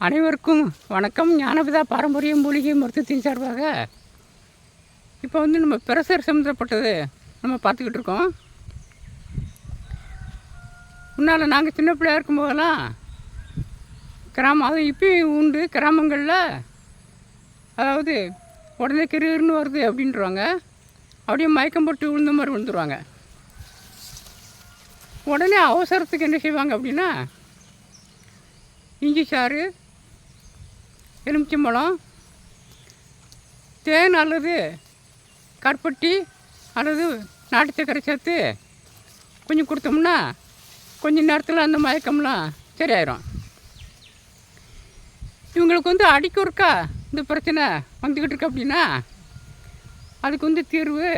அனைவருக்கும் வணக்கம். ஞானபிதா பாரம்பரிய மூலிகை மருத்துவத்தின் சார்பாக இப்போ நம்ம பிரஷர் சம்மந்தப்பட்டது நம்ம பார்த்துக்கிட்டு இருக்கோம். முன்னால் நாங்கள் சின்ன பிள்ளையாக இருக்கும்போதெல்லாம் கிராமம், அது இப்பயும் உண்டு கிராமங்களில், அதாவது உடனே கிருன்னு வருது அப்படின்றவாங்க, அப்படியே மயக்கம் போட்டு விழுந்த மாதிரி விழுந்துருவாங்க. உடனே அவசரத்துக்கு என்ன செய்வாங்க அப்படின்னா, இஞ்சி சாறு, எலுமிச்சம்பழம், தேன் அல்லது கருப்பட்டி அல்லது நாட்டு சக்கரை சேர்த்து கொஞ்சம் கொடுத்தோம்னா கொஞ்சம் நேரத்தில் அந்த மயக்கம்லாம் சரியாயிடும். இவங்களுக்கு அடிக்கொருக்கா இந்த பிரச்சனை வந்துக்கிட்டு இருக்கு அப்படின்னா அதுக்கு தீர்வு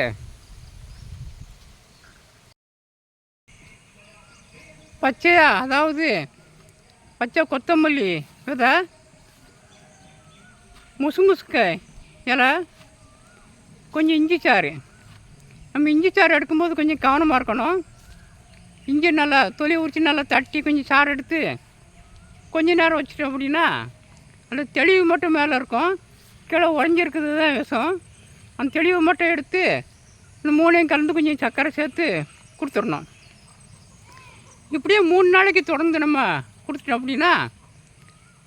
பச்சையா, அதாவது பச்சை கொத்தமல்லி விதை, முசுமுசுக்காய் இலை, கொஞ்சம் இஞ்சி சாறு. நம்ம இஞ்சி சாறு எடுக்கும்போது கொஞ்சம் கவனமாக இருக்கணும். இஞ்சி நல்லா தொலி உரித்து நல்லா தட்டி கொஞ்சம் சாறு எடுத்து கொஞ்சம் நேரம் வச்சுட்டோம் அப்படின்னா அந்த தெளிவு மட்டும் மேலே இருக்கும், கீழே உடஞ்சிருக்குது தான் விஷம். அந்த தெளிவு மட்டும் எடுத்து இந்த மூணையும் கலந்து கொஞ்சம் சர்க்கரை சேர்த்து கொடுத்துடணும். இப்படியே 3 நாளைக்கு தொடர்ந்து நம்ம கொடுத்துட்டோம் அப்படின்னா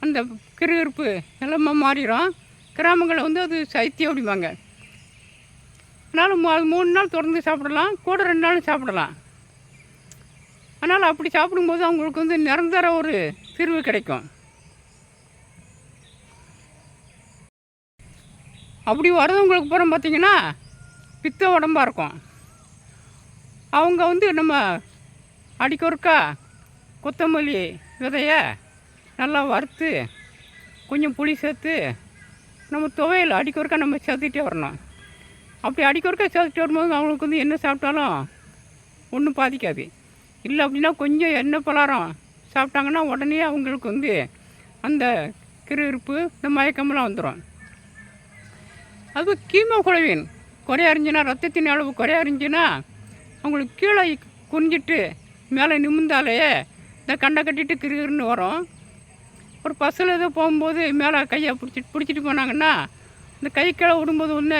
அந்த கிருகிருப்பு எல்லாமே மாறிடும். கிராமங்களில் அது சைத்தியம் அப்படிம்பாங்க. அதனால் 3 நாள் தொடர்ந்து சாப்பிடலாம், கூட 2 நாள் சாப்பிடலாம். அதனால் அப்படி சாப்பிடும்போது அவங்களுக்கு நிரந்தர ஒரு தீர்வு கிடைக்கும். அப்படி வரவங்களுக்கு அப்புறம் பார்த்திங்கன்னா பித்த உடம்பாக இருக்கும். அவங்க நம்ம அடிக்கொருக்கா கொத்தமல்லி விதையை நல்லா வறுத்து கொஞ்சம் புளி சேர்த்து நம்ம துவையல் அடிக்கொருக்கா நம்ம சேர்த்துட்டே வரணும். அப்படி அடிக்கொருக்கா சேர்த்துட்டு வரும்போது அவங்களுக்கு என்ன சாப்பிட்டாலும் ஒன்றும் பாதிக்காது. இல்லை அப்படின்னா கொஞ்சம் எண்ணெய் பலகாரம் சாப்பிட்டாங்கன்னா உடனே அவங்களுக்கு அந்த கிருகிருப்பு இந்த மயக்கமெல்லாம் வந்துடும். அது கீமோகுளோபின் குறையா இருந்துச்சுன்னா, ரத்தத்தின் அளவு குறையா இருந்துச்சுன்னா அவங்களுக்கு கீழே குனிஞ்சிட்டு மேலே நிமிந்தாலேயே இந்த கண்டை கட்டிட்டு கிருகிருன்னு வரும். ஒரு பஸ்ஸில் ஏதோ போகும்போது மேலே கையை பிடிச்சிட்டு போனாங்கன்னா இந்த கை கீழே விடும்போது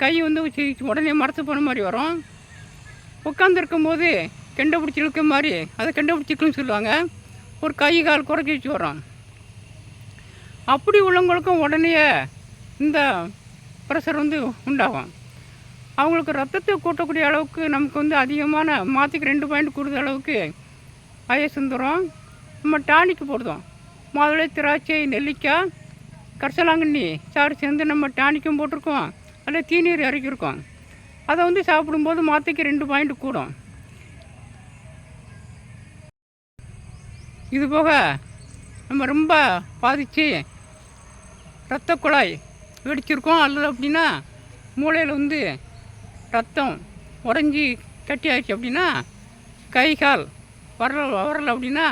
கை உடனே மரத்து போன மாதிரி வரும். உட்காந்துருக்கும்போது கெண்டை பிடிச்சி இழுக்க மாதிரி அதை கெண்டை பிடிச்சிக்கலுன்னு சொல்லுவாங்க. ஒரு கை கால் குறைச்சி வச்சு வரும். அப்படி உள்ளவங்களுக்கும் உடனே இந்த ப்ரெஷர் உண்டாகும். அவங்களுக்கு ரத்தத்தை கூட்டக்கூடிய அளவுக்கு நமக்கு அதிகமான மாற்றிக்கு 2 பாயிண்ட் கொடுத்த அளவுக்கு வயசுந்துடும். நம்ம டானிக்கு போடுதோம். மாதுளை, திராட்சை, நெல்லிக்காய், கரிசலாங்கண்ணி சாறு சேர்ந்து நம்ம டானிக்கும் போட்டிருக்கோம், அதில் தீநீர் இறக்கியிருக்கோம். அதை சாப்பிடும்போது மாற்றிக்கு 2 பாயிண்ட் கூடும். இது போக நம்ம ரொம்ப பாதித்து இரத்த குழாய் வெடிச்சிருக்கோம், அல்லது அப்படின்னா மூளையில் ரத்தம் உடஞ்சி கட்டி ஆயிடுச்சு அப்படின்னா, கை கால் வரல அப்படின்னா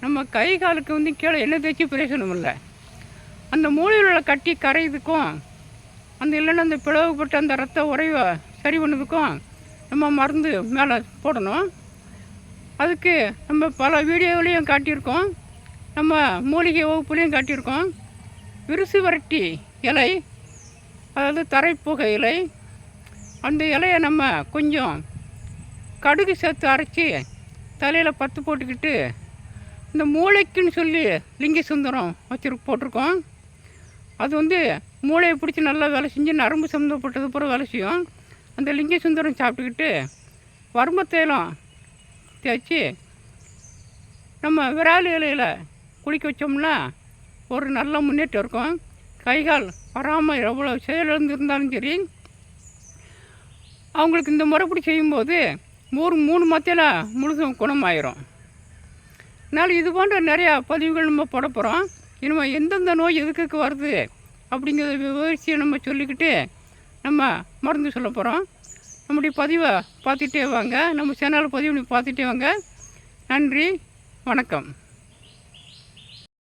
நம்ம கை காலுக்கு கீழே எண்ணெய் தேய்ச்சி பிரயோஜனம் இல்லை. அந்த மூளையில் உள்ள கட்டி கரையுதுக்கும் இல்லைன்னா அந்த பிளவுபட்டு அந்த ரத்த உறைவை சரி பண்ணதுக்கும் நம்ம மருந்து மேலே போடணும். அதுக்கு நம்ம பல வீடியோவிலையும் காட்டியிருக்கோம், நம்ம மூலிகை வகுப்புலையும் காட்டியிருக்கோம். விரிசு வரட்டி இலை, அதாவது தரைப்புகை இலை, அந்த இலையை நம்ம கொஞ்சம் கடுகு சேர்த்து அரைச்சி தலையில் 10 போட்டுக்கிட்டு இந்த மூளைக்குன்னு சொல்லி லிங்க சுந்தரம் போட்டிருக்கோம். அது மூளையை பிடிச்சி நல்லா வேலை செஞ்சு நரம்பு சம்மந்தப்பட்டது பூரா வேலை செய்யும். அந்த லிங்க சுந்தரம் சாப்பிட்டுக்கிட்டு வர்மத்தையெல்லாம் தேய்ச்சி நம்ம விராலி இலையில் குளிக்க வச்சோம்னா ஒரு நல்ல முன்னேற்றம் இருக்கும். கைகால் வராமல் எவ்வளோ செயலிழந்திருந்தாலும் சரி, அவங்களுக்கு இந்த முறைப்படி செய்யும்போது 3 மத்தியில் முழுசும் குணமாயிரும். அதனால் இது போன்ற நிறையா பதிவுகள் நம்ம போட போகிறோம். இனிமேல் எந்தெந்த நோய் எதுக்கு வருது அப்படிங்கிறத விவரித்து நம்ம சொல்லிக்கிட்டு நம்ம மருந்து சொல்ல போகிறோம். நம்முடைய பதிவை பார்த்துட்டே வாங்க, நம்ம சேனல் பதிவு பார்த்துட்டே வாங்க. நன்றி, வணக்கம்.